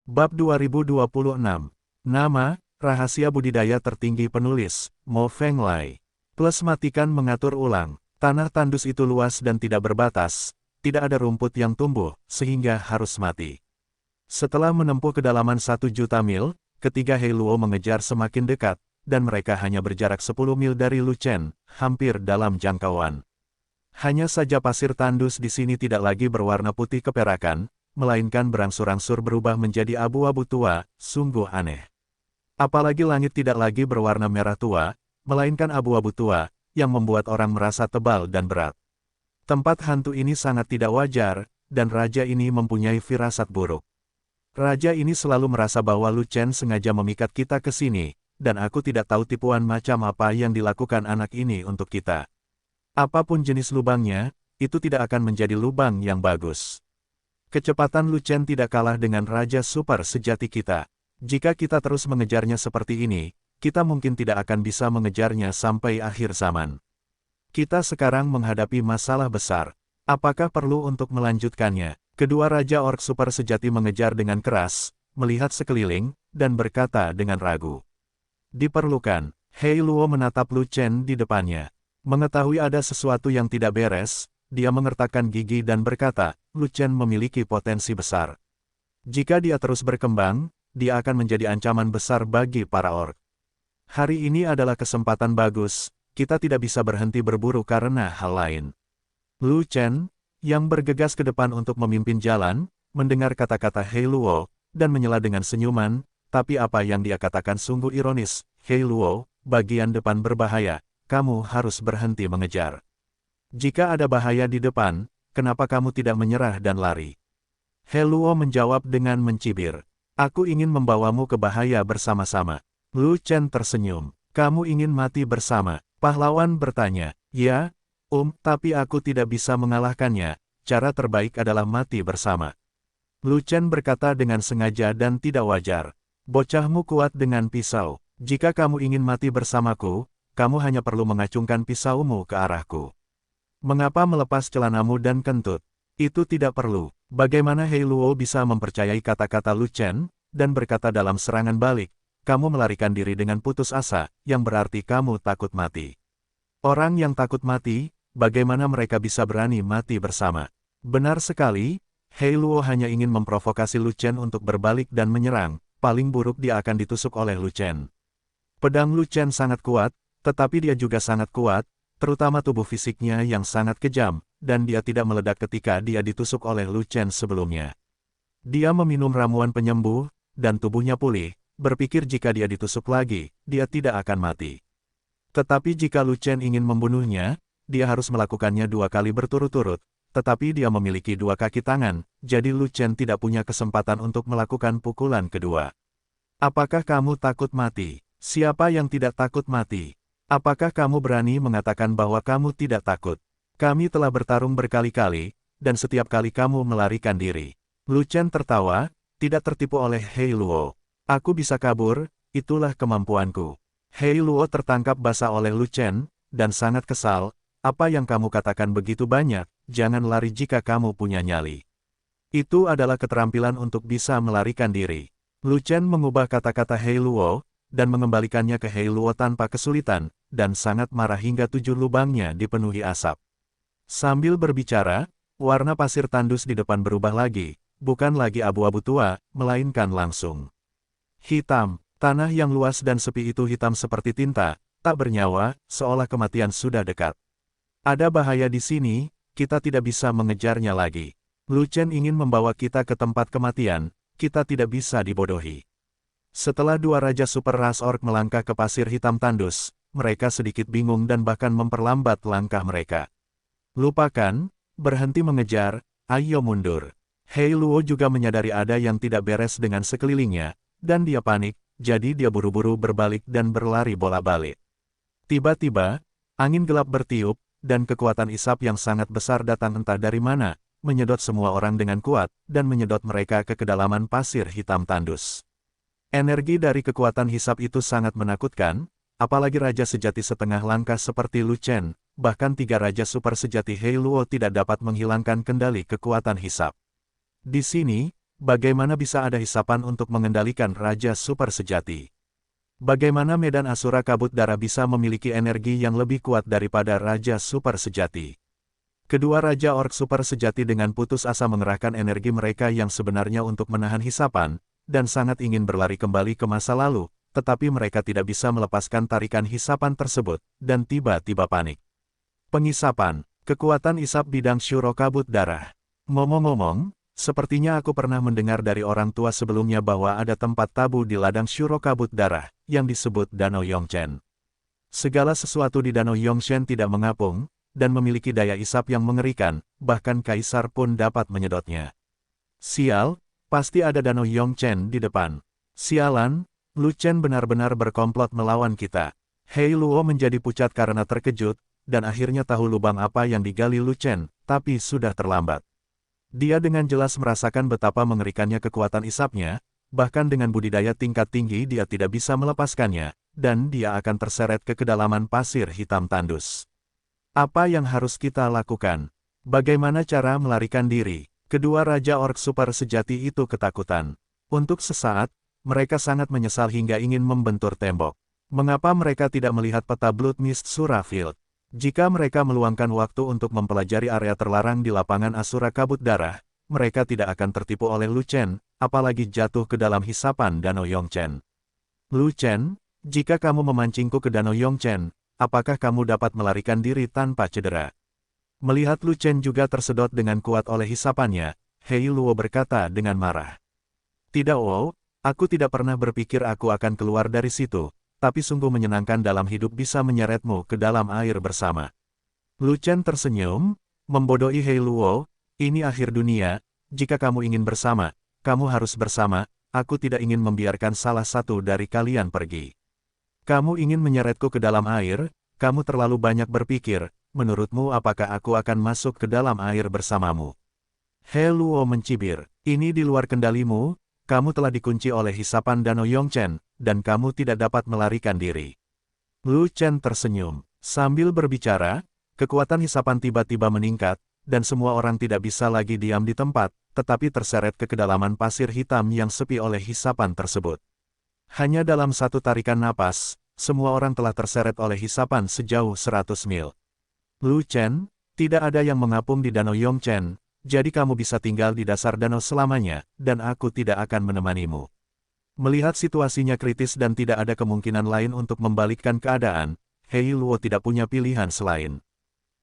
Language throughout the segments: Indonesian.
Bab 2026. Nama, rahasia budidaya tertinggi penulis, Mo Feng Lai. Plus matikan mengatur ulang. Tanah tandus itu luas dan tidak berbatas, tidak ada rumput yang tumbuh, sehingga harus mati. Setelah menempuh kedalaman 1 juta mil, ketiga He Luo mengejar semakin dekat, dan mereka hanya berjarak 10 mil dari Lu Chen, hampir dalam jangkauan. Hanya saja pasir tandus di sini tidak lagi berwarna putih keperakan, melainkan berangsur-angsur berubah menjadi abu-abu tua, sungguh aneh. Apalagi langit tidak lagi berwarna merah tua, melainkan abu-abu tua, yang membuat orang merasa tebal dan berat. Tempat hantu ini sangat tidak wajar, dan raja ini mempunyai firasat buruk. Raja ini selalu merasa bahwa Lu Chen sengaja memikat kita ke sini, dan aku tidak tahu tipuan macam apa yang dilakukan anak ini untuk kita. Apapun jenis lubangnya, itu tidak akan menjadi lubang yang bagus. Kecepatan Lu Chen tidak kalah dengan Raja Super sejati kita. Jika kita terus mengejarnya seperti ini, kita mungkin tidak akan bisa mengejarnya sampai akhir zaman. Kita sekarang menghadapi masalah besar. Apakah perlu untuk melanjutkannya? Kedua Raja Orc Super sejati mengejar dengan keras, melihat sekeliling, dan berkata dengan ragu. Diperlukan. He Luo menatap Lu Chen di depannya. Mengetahui ada sesuatu yang tidak beres, dia mengertakkan gigi dan berkata, Lu Chen memiliki potensi besar. Jika dia terus berkembang, dia akan menjadi ancaman besar bagi para orc. Hari ini adalah kesempatan bagus, kita tidak bisa berhenti berburu karena hal lain. Lu Chen, yang bergegas ke depan untuk memimpin jalan, mendengar kata-kata He Luo, dan menyela dengan senyuman, tapi apa yang dia katakan sungguh ironis. He Luo, bagian depan berbahaya, kamu harus berhenti mengejar. Jika ada bahaya di depan, kenapa kamu tidak menyerah dan lari? He Luo menjawab dengan mencibir. Aku ingin membawamu ke bahaya bersama-sama. Lu Chen tersenyum. Kamu ingin mati bersama? Pahlawan bertanya. Ya, tapi aku tidak bisa mengalahkannya. Cara terbaik adalah mati bersama. Lu Chen berkata dengan sengaja dan tidak wajar. Bocahmu kuat dengan pisau. Jika kamu ingin mati bersamaku, kamu hanya perlu mengacungkan pisaumu ke arahku. Mengapa melepas celanamu dan kentut? Itu tidak perlu. Bagaimana He Luo bisa mempercayai kata-kata Lu Chen, dan berkata dalam serangan balik, kamu melarikan diri dengan putus asa, yang berarti kamu takut mati. Orang yang takut mati, bagaimana mereka bisa berani mati bersama? Benar sekali, He Luo hanya ingin memprovokasi Lu Chen untuk berbalik dan menyerang, paling buruk dia akan ditusuk oleh Lu Chen. Pedang Lu Chen sangat kuat, tetapi dia juga sangat kuat, terutama tubuh fisiknya yang sangat kejam, dan dia tidak meledak ketika dia ditusuk oleh Lu Chen sebelumnya. Dia meminum ramuan penyembuh, dan tubuhnya pulih, berpikir jika dia ditusuk lagi, dia tidak akan mati. Tetapi jika Lu Chen ingin membunuhnya, dia harus melakukannya 2 kali berturut-turut, tetapi dia memiliki 2 kaki tangan, jadi Lu Chen tidak punya kesempatan untuk melakukan pukulan kedua. Apakah kamu takut mati? Siapa yang tidak takut mati? Apakah kamu berani mengatakan bahwa kamu tidak takut? Kami telah bertarung berkali-kali, dan setiap kali kamu melarikan diri. Lu Chen tertawa, tidak tertipu oleh He Luo. Aku bisa kabur, itulah kemampuanku. He Luo tertangkap basah oleh Lu Chen, dan sangat kesal, apa yang kamu katakan begitu banyak, jangan lari jika kamu punya nyali. Itu adalah keterampilan untuk bisa melarikan diri. Lu Chen mengubah kata-kata He Luo, dan mengembalikannya ke He Luo tanpa kesulitan, dan sangat marah hingga 7 lubangnya dipenuhi asap. Sambil berbicara, warna pasir tandus di depan berubah lagi, bukan lagi abu-abu tua, melainkan langsung hitam. Tanah yang luas dan sepi itu hitam seperti tinta, tak bernyawa, seolah kematian sudah dekat. Ada bahaya di sini, kita tidak bisa mengejarnya lagi. Lu Chen ingin membawa kita ke tempat kematian, kita tidak bisa dibodohi. Setelah 2 Raja Super Ras Orc melangkah ke pasir hitam tandus, mereka sedikit bingung dan bahkan memperlambat langkah mereka. Lupakan, berhenti mengejar, ayo mundur. He Luo juga menyadari ada yang tidak beres dengan sekelilingnya, dan dia panik, jadi dia buru-buru berbalik dan berlari bola-balik. Tiba-tiba, angin gelap bertiup, dan kekuatan isap yang sangat besar datang entah dari mana, menyedot semua orang dengan kuat, dan menyedot mereka ke kedalaman pasir hitam tandus. Energi dari kekuatan hisap itu sangat menakutkan, apalagi raja sejati setengah langkah seperti Lu Chen, bahkan 3 raja super sejati He Luo tidak dapat menghilangkan kendali kekuatan hisap. Di sini, bagaimana bisa ada hisapan untuk mengendalikan Raja Super Sejati? Bagaimana medan Asura Kabut Darah bisa memiliki energi yang lebih kuat daripada Raja Super Sejati? Kedua Raja Orc Super Sejati dengan putus asa mengerahkan energi mereka yang sebenarnya untuk menahan hisapan, dan sangat ingin berlari kembali ke masa lalu, tetapi mereka tidak bisa melepaskan tarikan hisapan tersebut, dan tiba-tiba panik. Pengisapan, kekuatan isap bidang Shuro Kabut Darah. Ngomong-ngomong, sepertinya aku pernah mendengar dari orang tua sebelumnya bahwa ada tempat tabu di ladang Shuro Kabut Darah, yang disebut Danau Yongchen. Segala sesuatu di Danau Yongchen tidak mengapung, dan memiliki daya isap yang mengerikan, bahkan kaisar pun dapat menyedotnya. Sial, pasti ada Danau Yongchen di depan. Sialan, Lu Chen benar-benar berkomplot melawan kita. Hei Luo menjadi pucat karena terkejut, dan akhirnya tahu lubang apa yang digali Lu Chen, tapi sudah terlambat. Dia dengan jelas merasakan betapa mengerikannya kekuatan isapnya, bahkan dengan budidaya tingkat tinggi dia tidak bisa melepaskannya, dan dia akan terseret ke kedalaman pasir hitam tandus. Apa yang harus kita lakukan? Bagaimana cara melarikan diri? Kedua Raja Orc Super Sejati itu ketakutan. Untuk sesaat, mereka sangat menyesal hingga ingin membentur tembok. Mengapa mereka tidak melihat peta Blood Mist Sura Field? Jika mereka meluangkan waktu untuk mempelajari area terlarang di lapangan Asura Kabut Darah, mereka tidak akan tertipu oleh Lu Chen, apalagi jatuh ke dalam hisapan Danau Yongchen. Lu Chen, jika kamu memancingku ke Danau Yongchen, apakah kamu dapat melarikan diri tanpa cedera? Melihat Lu Chen juga tersedot dengan kuat oleh hisapannya, Hei Luo berkata dengan marah. Tidak Wo, aku tidak pernah berpikir aku akan keluar dari situ, tapi sungguh menyenangkan dalam hidup bisa menyeretmu ke dalam air bersama. Lu Chen tersenyum, membodohi Hei Luo, ini akhir dunia, jika kamu ingin bersama, kamu harus bersama, aku tidak ingin membiarkan salah satu dari kalian pergi. Kamu ingin menyeretku ke dalam air, kamu terlalu banyak berpikir, menurutmu apakah aku akan masuk ke dalam air bersamamu? He Luo mencibir, ini di luar kendalimu, kamu telah dikunci oleh hisapan Danau Yongchen, dan kamu tidak dapat melarikan diri. Lu Chen tersenyum, sambil berbicara, kekuatan hisapan tiba-tiba meningkat, dan semua orang tidak bisa lagi diam di tempat, tetapi terseret ke kedalaman pasir hitam yang sepi oleh hisapan tersebut. Hanya dalam satu tarikan napas, semua orang telah terseret oleh hisapan sejauh 100 mil. Lu Chen, tidak ada yang mengapung di Danau Yongchen, jadi kamu bisa tinggal di dasar danau selamanya, dan aku tidak akan menemanimu. Melihat situasinya kritis dan tidak ada kemungkinan lain untuk membalikkan keadaan, Hei Luo tidak punya pilihan selain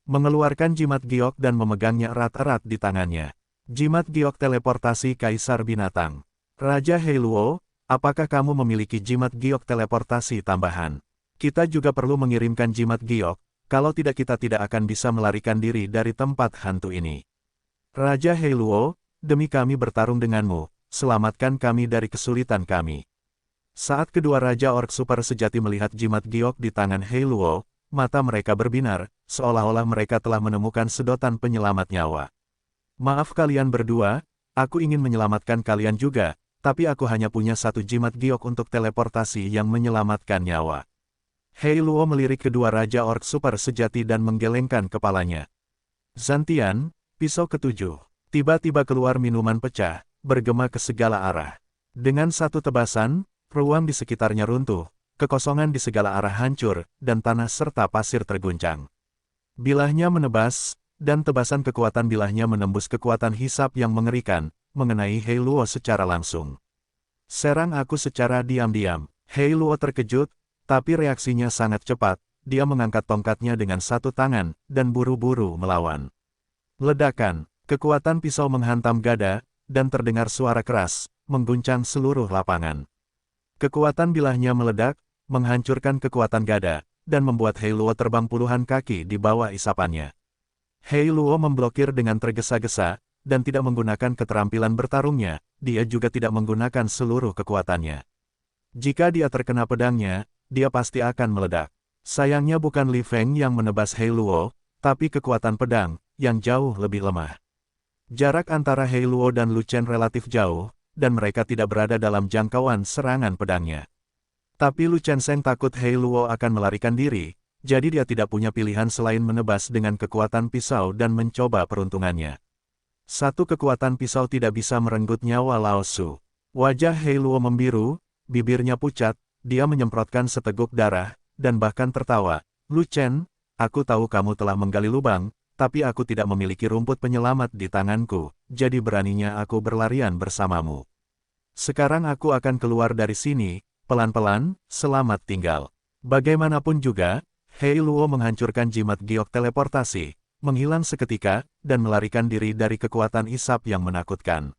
mengeluarkan jimat giok dan memegangnya erat-erat di tangannya. Jimat giok teleportasi Kaisar Binatang. Raja Hei Luo, apakah kamu memiliki jimat giok teleportasi tambahan? Kita juga perlu mengirimkan jimat giok, kalau tidak kita tidak akan bisa melarikan diri dari tempat hantu ini. Raja Hei Luo, demi kami bertarung denganmu, selamatkan kami dari kesulitan kami. Saat kedua Raja Orc Super Sejati melihat jimat giok di tangan Hei Luo, mata mereka berbinar, seolah-olah mereka telah menemukan sedotan penyelamat nyawa. Maaf kalian berdua, aku ingin menyelamatkan kalian juga, tapi aku hanya punya satu jimat giok untuk teleportasi yang menyelamatkan nyawa. Hei Luo melirik kedua Raja Orc Super Sejati dan menggelengkan kepalanya. Zantian, pisau ketujuh. Tiba-tiba keluar minuman pecah, bergema ke segala arah. Dengan satu tebasan, ruang di sekitarnya runtuh, kekosongan di segala arah hancur, dan tanah serta pasir terguncang. Bilahnya menebas, dan tebasan kekuatan bilahnya menembus kekuatan hisap yang mengerikan, mengenai Hei Luo secara langsung. Serang aku secara diam-diam. Hei Luo terkejut, tapi reaksinya sangat cepat, dia mengangkat tongkatnya dengan satu tangan, dan buru-buru melawan. Ledakan, kekuatan pisau menghantam gada, dan terdengar suara keras, mengguncang seluruh lapangan. Kekuatan bilahnya meledak, menghancurkan kekuatan gada, dan membuat Hei Luo terbang puluhan kaki di bawah isapannya. Hei Luo memblokir dengan tergesa-gesa, dan tidak menggunakan keterampilan bertarungnya, dia juga tidak menggunakan seluruh kekuatannya. Jika dia terkena pedangnya, dia pasti akan meledak. Sayangnya bukan Li Feng yang menebas Hei Luo, tapi kekuatan pedang, yang jauh lebih lemah. Jarak antara Hei Luo dan Lu Chen relatif jauh, dan mereka tidak berada dalam jangkauan serangan pedangnya. Tapi Lu Chen Seng takut Hei Luo akan melarikan diri, jadi dia tidak punya pilihan selain menebas dengan kekuatan pisau dan mencoba peruntungannya. Satu kekuatan pisau tidak bisa merenggut nyawa Lao Su. Wajah Hei Luo membiru, bibirnya pucat, dia menyemprotkan seteguk darah, dan bahkan tertawa. Lu Chen, aku tahu kamu telah menggali lubang, tapi aku tidak memiliki rumput penyelamat di tanganku, jadi beraninya aku berlarian bersamamu. Sekarang aku akan keluar dari sini, pelan-pelan, selamat tinggal. Bagaimanapun juga, Hei Luo menghancurkan jimat giok teleportasi, menghilang seketika, dan melarikan diri dari kekuatan isap yang menakutkan.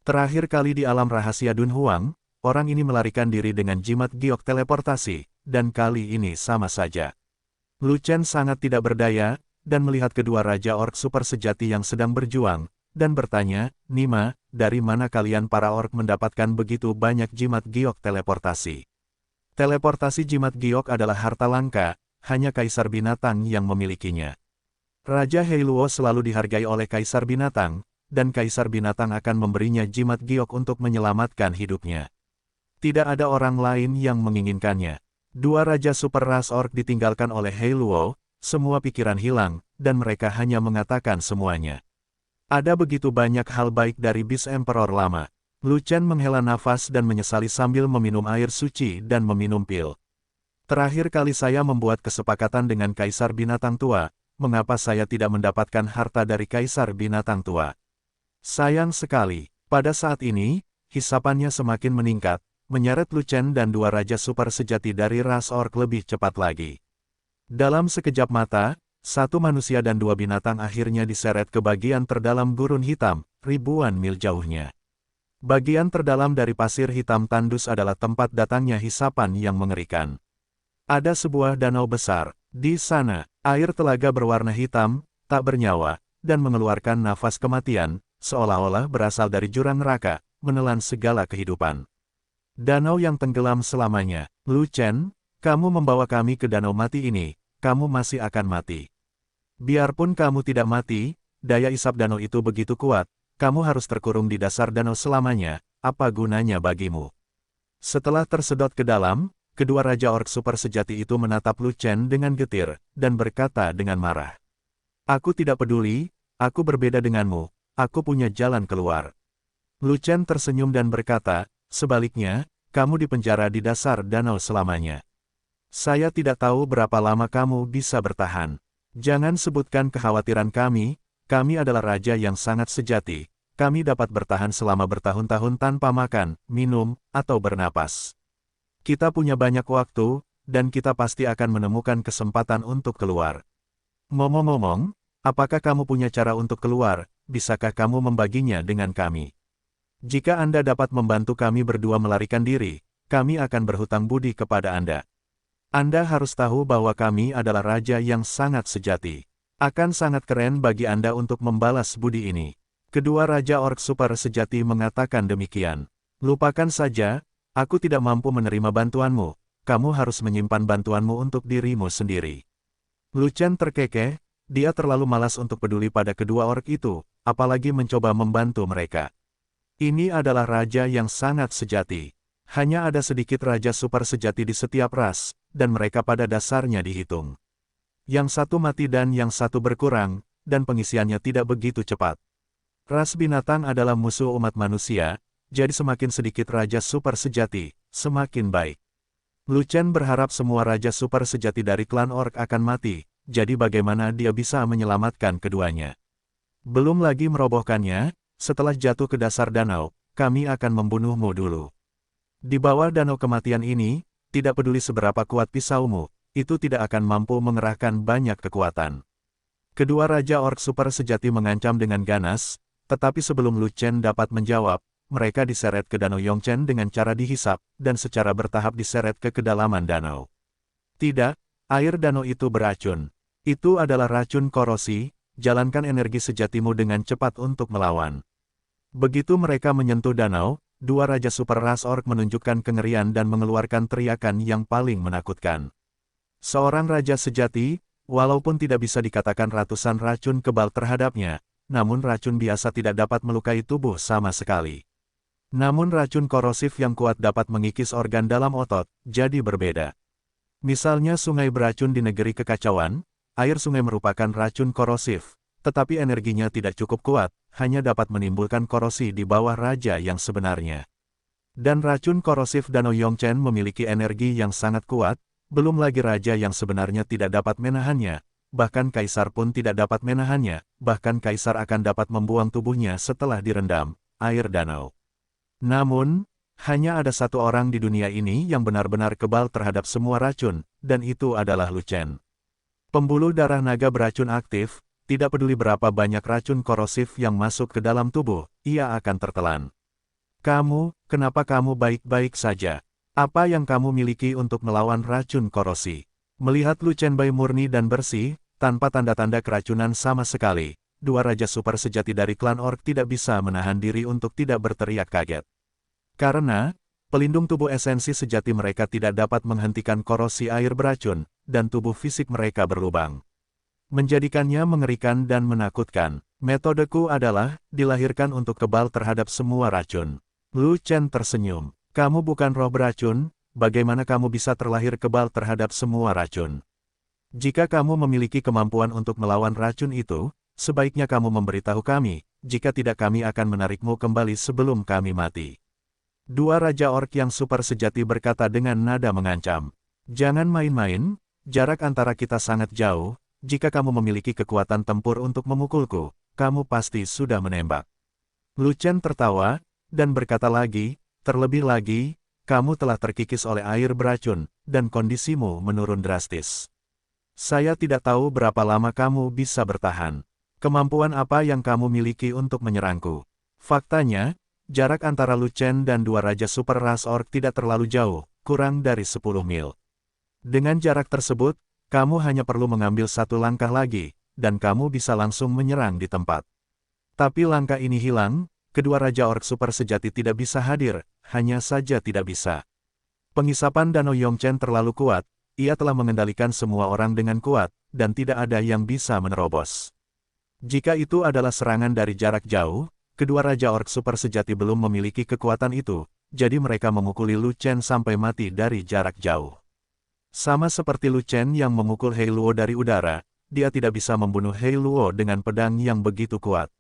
Terakhir kali di alam rahasia Dunhuang, orang ini melarikan diri dengan jimat giok teleportasi, dan kali ini sama saja. Lu Chen sangat tidak berdaya, dan melihat kedua Raja Orc super sejati yang sedang berjuang, dan bertanya, Nima, dari mana kalian para orc mendapatkan begitu banyak jimat giok teleportasi? Teleportasi jimat giok adalah harta langka, hanya Kaisar Binatang yang memilikinya. Raja Hei Luo selalu dihargai oleh Kaisar Binatang, dan Kaisar Binatang akan memberinya jimat giok untuk menyelamatkan hidupnya. Tidak ada orang lain yang menginginkannya. Dua Raja Super Ras Orc ditinggalkan oleh Hei Luo, semua pikiran hilang, dan mereka hanya mengatakan semuanya. Ada begitu banyak hal baik dari Beast Emperor lama. Lu Chen menghela nafas dan menyesali sambil meminum air suci dan meminum pil. Terakhir kali saya membuat kesepakatan dengan Kaisar Binatang Tua, mengapa saya tidak mendapatkan harta dari Kaisar Binatang Tua? Sayang sekali, pada saat ini, hisapannya semakin meningkat, menyeret Lu Chen dan dua Raja Super sejati dari ras Orc lebih cepat lagi. Dalam sekejap mata, satu manusia dan dua binatang akhirnya diseret ke bagian terdalam gurun hitam, ribuan mil jauhnya. Bagian terdalam dari pasir hitam tandus adalah tempat datangnya hisapan yang mengerikan. Ada sebuah danau besar, di sana, air telaga berwarna hitam, tak bernyawa, dan mengeluarkan nafas kematian, seolah-olah berasal dari jurang neraka, menelan segala kehidupan. Danau yang tenggelam selamanya. Lu Chen, kamu membawa kami ke danau mati ini, kamu masih akan mati. Biarpun kamu tidak mati, daya isap danau itu begitu kuat, kamu harus terkurung di dasar danau selamanya, apa gunanya bagimu? Setelah tersedot ke dalam, kedua Raja Orc super sejati itu menatap Lu Chen dengan getir, dan berkata dengan marah. Aku tidak peduli, aku berbeda denganmu, aku punya jalan keluar. Lu Chen tersenyum dan berkata, sebaliknya, kamu dipenjara di dasar danau selamanya. Saya tidak tahu berapa lama kamu bisa bertahan. Jangan sebutkan kekhawatiran kami adalah raja yang sangat sejati, kami dapat bertahan selama bertahun-tahun tanpa makan, minum, atau bernapas. Kita punya banyak waktu, dan kita pasti akan menemukan kesempatan untuk keluar. Ngomong-ngomong, apakah kamu punya cara untuk keluar, bisakah kamu membaginya dengan kami? Jika Anda dapat membantu kami berdua melarikan diri, kami akan berhutang budi kepada Anda. Anda harus tahu bahwa kami adalah raja yang sangat sejati. Akan sangat keren bagi Anda untuk membalas budi ini. Kedua Raja Orc super sejati mengatakan demikian. Lupakan saja, aku tidak mampu menerima bantuanmu, kamu harus menyimpan bantuanmu untuk dirimu sendiri. Lu Chen terkekeh, dia terlalu malas untuk peduli pada kedua orc itu, apalagi mencoba membantu mereka. Ini adalah raja yang sangat sejati. Hanya ada sedikit raja super sejati di setiap ras, dan mereka pada dasarnya dihitung. Yang satu mati dan yang satu berkurang, dan pengisiannya tidak begitu cepat. Ras binatang adalah musuh umat manusia, jadi semakin sedikit raja super sejati, semakin baik. Lu Chen berharap semua raja super sejati dari klan orc akan mati, jadi bagaimana dia bisa menyelamatkan keduanya. Belum lagi merobohkannya, setelah jatuh ke dasar danau, kami akan membunuhmu dulu. Di bawah danau kematian ini, tidak peduli seberapa kuat pisaumu, itu tidak akan mampu mengerahkan banyak kekuatan. Kedua Raja Orc super sejati mengancam dengan ganas, tetapi sebelum Lu Chen dapat menjawab, mereka diseret ke danau Yongchen dengan cara dihisap, dan secara bertahap diseret ke kedalaman danau. Tidak, air danau itu beracun. Itu adalah racun korosi, jalankan energi sejatimu dengan cepat untuk melawan. Begitu mereka menyentuh danau, dua Raja Super Ras Orc menunjukkan kengerian dan mengeluarkan teriakan yang paling menakutkan. Seorang Raja sejati, walaupun tidak bisa dikatakan ratusan racun kebal terhadapnya, namun racun biasa tidak dapat melukai tubuh sama sekali. Namun racun korosif yang kuat dapat mengikis organ dalam otot, jadi berbeda. Misalnya sungai beracun di negeri kekacauan, air sungai merupakan racun korosif, tetapi energinya tidak cukup kuat, hanya dapat menimbulkan korosi di bawah raja yang sebenarnya. Dan racun korosif Danau Yongchen memiliki energi yang sangat kuat, belum lagi raja yang sebenarnya tidak dapat menahannya, bahkan kaisar pun tidak dapat menahannya, bahkan kaisar akan dapat membuang tubuhnya setelah direndam air danau. Namun, hanya ada satu orang di dunia ini yang benar-benar kebal terhadap semua racun, dan itu adalah Lu Chen. Pembuluh darah naga beracun aktif, tidak peduli berapa banyak racun korosif yang masuk ke dalam tubuh, ia akan tertelan. Kenapa kamu baik-baik saja? Apa yang kamu miliki untuk melawan racun korosi? Melihat Lu Chen Bai murni dan bersih, tanpa tanda-tanda keracunan sama sekali, dua raja super sejati dari klan orc tidak bisa menahan diri untuk tidak berteriak kaget. Karena, pelindung tubuh esensi sejati mereka tidak dapat menghentikan korosi air beracun, dan tubuh fisik mereka berlubang. Menjadikannya mengerikan dan menakutkan. Metodeku adalah, dilahirkan untuk kebal terhadap semua racun. Lu Chen tersenyum. Kamu bukan roh beracun, bagaimana kamu bisa terlahir kebal terhadap semua racun? Jika kamu memiliki kemampuan untuk melawan racun itu, sebaiknya kamu memberitahu kami, jika tidak kami akan menarikmu kembali sebelum kami mati. Dua raja orc yang super sejati berkata dengan nada mengancam. Jangan main-main, jarak antara kita sangat jauh, jika kamu memiliki kekuatan tempur untuk memukulku, kamu pasti sudah menembak. Lu Chen tertawa, dan berkata lagi, terlebih lagi, kamu telah terkikis oleh air beracun, dan kondisimu menurun drastis. Saya tidak tahu berapa lama kamu bisa bertahan. Kemampuan apa yang kamu miliki untuk menyerangku? Faktanya, jarak antara Lu Chen dan dua raja super ras orc tidak terlalu jauh, kurang dari 10 mil. Dengan jarak tersebut, kamu hanya perlu mengambil satu langkah lagi, dan kamu bisa langsung menyerang di tempat. Tapi langkah ini hilang, kedua raja orc super sejati tidak bisa hadir, hanya saja tidak bisa. Pengisapan Danau Yongchen terlalu kuat, ia telah mengendalikan semua orang dengan kuat, dan tidak ada yang bisa menerobos. Jika itu adalah serangan dari jarak jauh, kedua raja orc super sejati belum memiliki kekuatan itu, jadi mereka memukuli Lu Chen sampai mati dari jarak jauh. Sama seperti Lu Chen yang memukul Hei Luo dari udara, dia tidak bisa membunuh Hei Luo dengan pedang yang begitu kuat.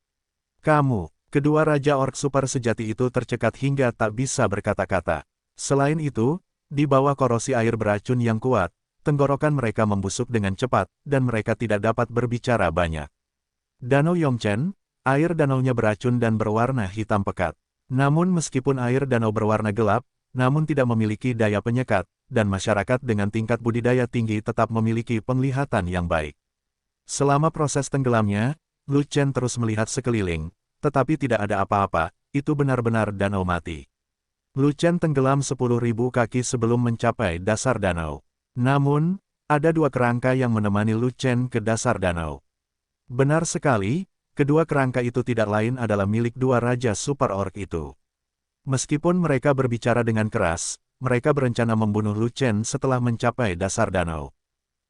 Kedua raja orc super sejati itu tercekat hingga tak bisa berkata-kata. Selain itu, di bawah korosi air beracun yang kuat, tenggorokan mereka membusuk dengan cepat, dan mereka tidak dapat berbicara banyak. Danau Yongchen, air danaunya beracun dan berwarna hitam pekat. Namun meskipun air danau berwarna gelap, namun tidak memiliki daya penyekat, dan masyarakat dengan tingkat budidaya tinggi tetap memiliki penglihatan yang baik. Selama proses tenggelamnya, Lu Chen terus melihat sekeliling, tetapi tidak ada apa-apa, itu benar-benar danau mati. Lu Chen tenggelam 10.000 kaki sebelum mencapai dasar danau. Namun, ada dua kerangka yang menemani Lu Chen ke dasar danau. Benar sekali, kedua kerangka itu tidak lain adalah milik dua raja super orc itu. Meskipun mereka berbicara dengan keras, mereka berencana membunuh Lu Chen setelah mencapai dasar danau.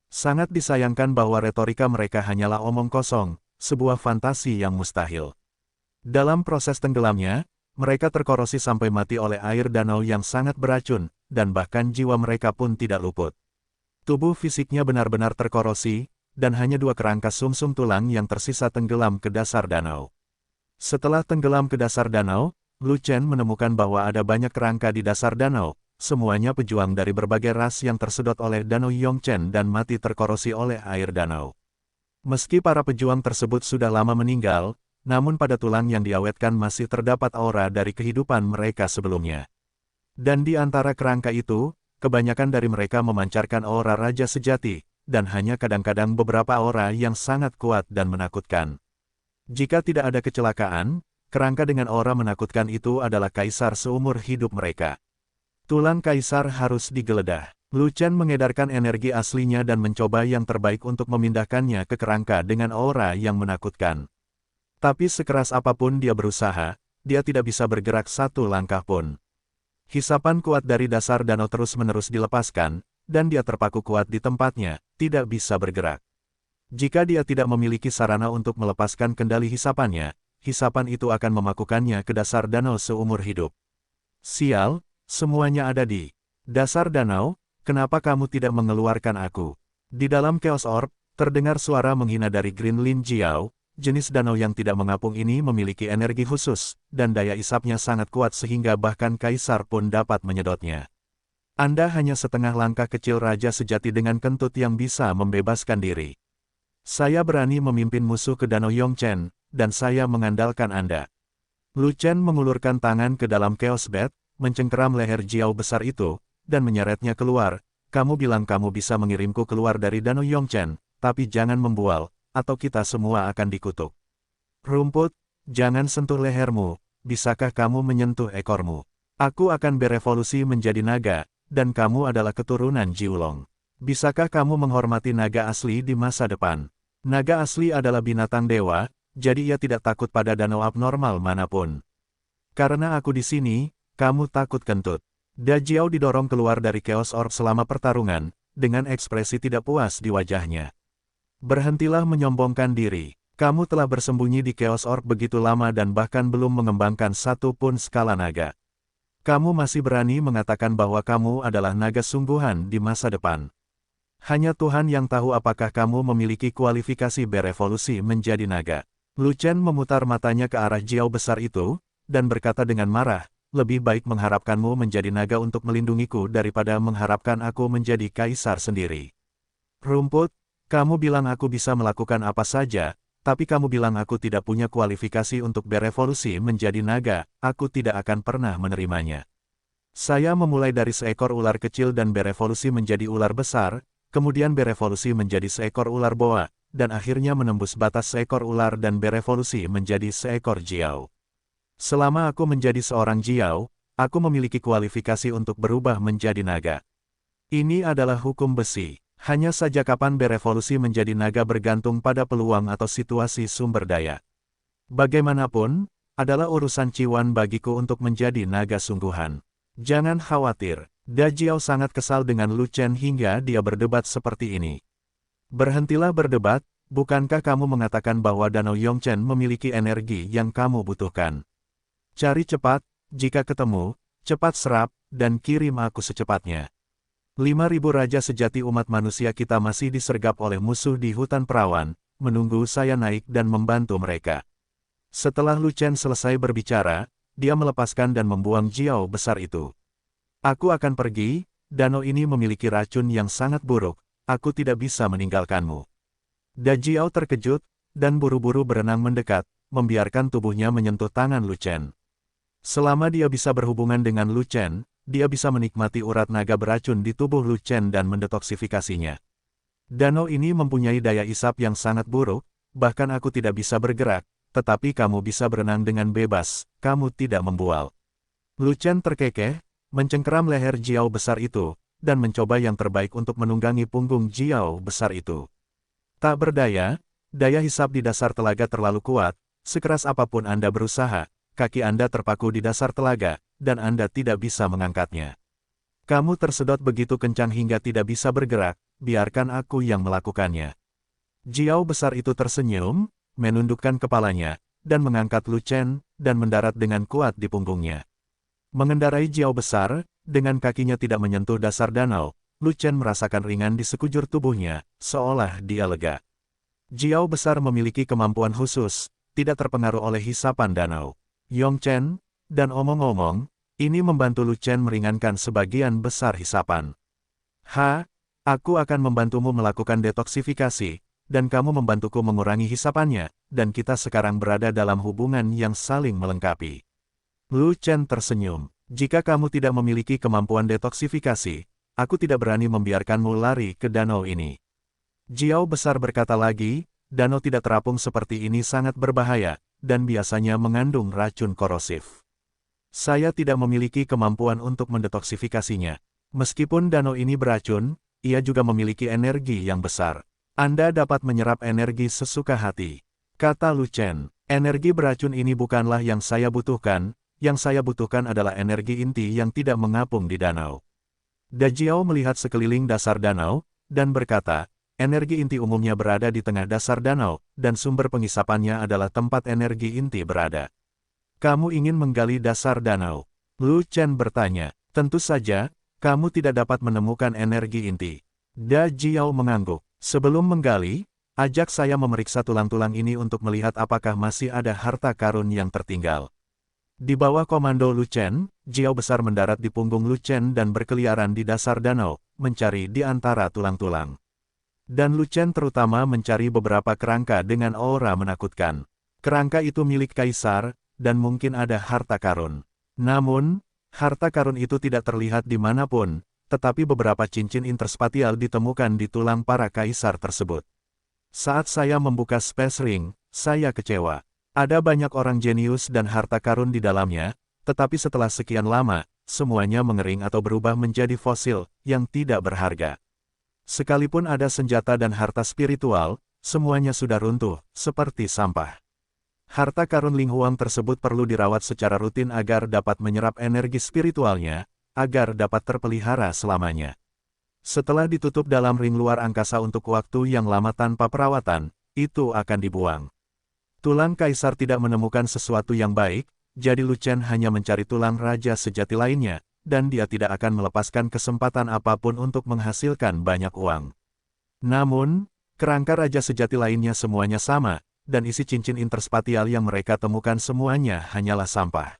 Sangat disayangkan bahwa retorika mereka hanyalah omong kosong, sebuah fantasi yang mustahil. Dalam proses tenggelamnya, mereka terkorosi sampai mati oleh air danau yang sangat beracun, dan bahkan jiwa mereka pun tidak luput. Tubuh fisiknya benar-benar terkorosi, dan hanya dua kerangka sumsum tulang yang tersisa tenggelam ke dasar danau. Setelah tenggelam ke dasar danau, Lu Chen menemukan bahwa ada banyak kerangka di dasar danau, semuanya pejuang dari berbagai ras yang tersedot oleh Danau Yongchen dan mati terkorosi oleh air danau. Meski para pejuang tersebut sudah lama meninggal, namun pada tulang yang diawetkan masih terdapat aura dari kehidupan mereka sebelumnya. Dan di antara kerangka itu, kebanyakan dari mereka memancarkan aura raja sejati, dan hanya kadang-kadang beberapa aura yang sangat kuat dan menakutkan. Jika tidak ada kecelakaan, kerangka dengan aura menakutkan itu adalah kaisar seumur hidup mereka. Tulang kaisar harus digeledah. Lu Chen mengedarkan energi aslinya dan mencoba yang terbaik untuk memindahkannya ke kerangka dengan aura yang menakutkan. Tapi sekeras apapun dia berusaha, dia tidak bisa bergerak satu langkah pun. Hisapan kuat dari dasar danau terus-menerus dilepaskan, dan dia terpaku kuat di tempatnya, tidak bisa bergerak. Jika dia tidak memiliki sarana untuk melepaskan kendali hisapannya, hisapan itu akan memakukannya ke dasar danau seumur hidup. Sial, semuanya ada di dasar danau, kenapa kamu tidak mengeluarkan aku? Di dalam Chaos Orb, terdengar suara menghina dari Green Lin Jiao, jenis danau yang tidak mengapung ini memiliki energi khusus, dan daya isapnya sangat kuat sehingga bahkan kaisar pun dapat menyedotnya. Anda hanya setengah langkah kecil raja sejati dengan kentut yang bisa membebaskan diri. Saya berani memimpin musuh ke Danau Yongchen, dan saya mengandalkan Anda. Lu Chen mengulurkan tangan ke dalam Chaos Bat, mencengkeram leher Jiao besar itu, dan menyeretnya keluar. Kamu bilang kamu bisa mengirimku keluar dari Danau Yongchen, tapi jangan membual, atau kita semua akan dikutuk. Rumput, jangan sentuh lehermu, bisakah kamu menyentuh ekormu? Aku akan berevolusi menjadi naga, dan kamu adalah keturunan Jiulong. Bisakah kamu menghormati naga asli di masa depan? Naga asli adalah binatang dewa, jadi ia tidak takut pada danau abnormal manapun. Karena aku di sini, kamu takut kentut. Da Jiao didorong keluar dari Chaos Orb selama pertarungan, dengan ekspresi tidak puas di wajahnya. Berhentilah menyombongkan diri. Kamu telah bersembunyi di Chaos Orb begitu lama dan bahkan belum mengembangkan satu pun skala naga. Kamu masih berani mengatakan bahwa kamu adalah naga sungguhan di masa depan. Hanya Tuhan yang tahu apakah kamu memiliki kualifikasi berevolusi menjadi naga. Lu Chen memutar matanya ke arah Jiao besar itu, dan berkata dengan marah, lebih baik mengharapkanmu menjadi naga untuk melindungiku daripada mengharapkan aku menjadi kaisar sendiri. Rumput, kamu bilang aku bisa melakukan apa saja, tapi kamu bilang aku tidak punya kualifikasi untuk berevolusi menjadi naga, aku tidak akan pernah menerimanya. Saya memulai dari seekor ular kecil dan berevolusi menjadi ular besar, kemudian berevolusi menjadi seekor ular boa, dan akhirnya menembus batas seekor ular dan berevolusi menjadi seekor Jiao. Selama aku menjadi seorang Jiao, aku memiliki kualifikasi untuk berubah menjadi naga. Ini adalah hukum besi. Hanya saja kapan berevolusi menjadi naga bergantung pada peluang atau situasi sumber daya. Bagaimanapun, adalah urusan ciwan bagiku untuk menjadi naga sungguhan. Jangan khawatir. Da Jiao sangat kesal dengan Lu Chen hingga dia berdebat seperti ini. Berhentilah berdebat, bukankah kamu mengatakan bahwa Danau Yongchen memiliki energi yang kamu butuhkan? Cari cepat, jika ketemu, cepat serap, dan kirim aku secepatnya. 5.000 raja sejati umat manusia kita masih disergap oleh musuh di hutan perawan, menunggu saya naik dan membantu mereka. Setelah Lu Chen selesai berbicara, dia melepaskan dan membuang Jiao besar itu. Aku akan pergi, danau ini memiliki racun yang sangat buruk, aku tidak bisa meninggalkanmu. Da Jiao terkejut, dan buru-buru berenang mendekat, membiarkan tubuhnya menyentuh tangan Lu Chen. Selama dia bisa berhubungan dengan Lu Chen, dia bisa menikmati urat naga beracun di tubuh Lu Chen dan mendetoksifikasinya. Danau ini mempunyai daya isap yang sangat buruk, bahkan aku tidak bisa bergerak, tetapi kamu bisa berenang dengan bebas, kamu tidak membual. Lu Chen terkekeh, mencengkeram leher Jiao besar itu, dan mencoba yang terbaik untuk menunggangi punggung Jiao besar itu. Tak berdaya, daya hisap di dasar telaga terlalu kuat, sekeras apapun Anda berusaha, kaki Anda terpaku di dasar telaga, dan Anda tidak bisa mengangkatnya. Kamu tersedot begitu kencang hingga tidak bisa bergerak, biarkan aku yang melakukannya. Jiao besar itu tersenyum, menundukkan kepalanya, dan mengangkat Lu Chen, dan mendarat dengan kuat di punggungnya. Mengendarai Jiao besar, dengan kakinya tidak menyentuh dasar danau, Lu Chen merasakan ringan di sekujur tubuhnya, seolah dia lega. Jiao besar memiliki kemampuan khusus, tidak terpengaruh oleh hisapan danau. Yongchen, dan omong-omong, ini membantu Lu Chen meringankan sebagian besar hisapan. Aku akan membantumu melakukan detoksifikasi, dan kamu membantuku mengurangi hisapannya, dan kita sekarang berada dalam hubungan yang saling melengkapi. Lu Chen tersenyum. Jika kamu tidak memiliki kemampuan detoksifikasi, aku tidak berani membiarkanmu lari ke danau ini. Jiao besar berkata lagi, danau tidak terapung seperti ini sangat berbahaya, dan biasanya mengandung racun korosif. Saya tidak memiliki kemampuan untuk mendetoksifikasinya. Meskipun danau ini beracun, ia juga memiliki energi yang besar. Anda dapat menyerap energi sesuka hati. Kata Lu Chen, energi beracun ini bukanlah yang saya butuhkan. Yang saya butuhkan adalah energi inti yang tidak mengapung di danau. Da Jiao melihat sekeliling dasar danau, dan berkata, energi inti umumnya berada di tengah dasar danau, dan sumber pengisapannya adalah tempat energi inti berada. Kamu ingin menggali dasar danau? Lu Chen bertanya. Tentu saja, kamu tidak dapat menemukan energi inti. Da Jiao mengangguk. Sebelum menggali, Ajak saya memeriksa tulang-tulang ini untuk melihat apakah masih ada harta karun yang tertinggal. Di bawah komando Lu Chen, Jiao besar mendarat di punggung Lu Chen dan berkeliaran di dasar danau, mencari di antara tulang-tulang. Dan Lu Chen terutama mencari beberapa kerangka dengan aura menakutkan. Kerangka itu milik kaisar, dan mungkin ada harta karun. Namun, harta karun itu tidak terlihat dimanapun, tetapi beberapa cincin interspatial ditemukan di tulang para kaisar tersebut. Saat saya membuka Space Ring, saya kecewa. Ada banyak orang jenius dan harta karun di dalamnya, tetapi setelah sekian lama, semuanya mengering atau berubah menjadi fosil, yang tidak berharga. Sekalipun ada senjata dan harta spiritual, semuanya sudah runtuh, seperti sampah. Harta karun Ling Huang tersebut perlu dirawat secara rutin agar dapat menyerap energi spiritualnya, agar dapat terpelihara selamanya. Setelah ditutup dalam ring luar angkasa untuk waktu yang lama tanpa perawatan, itu akan dibuang. Tulang kaisar tidak menemukan sesuatu yang baik, jadi Lu Chen hanya mencari tulang raja sejati lainnya, dan dia tidak akan melepaskan kesempatan apapun untuk menghasilkan banyak uang. Namun, kerangka raja sejati lainnya semuanya sama, dan isi cincin interspatial yang mereka temukan semuanya hanyalah sampah.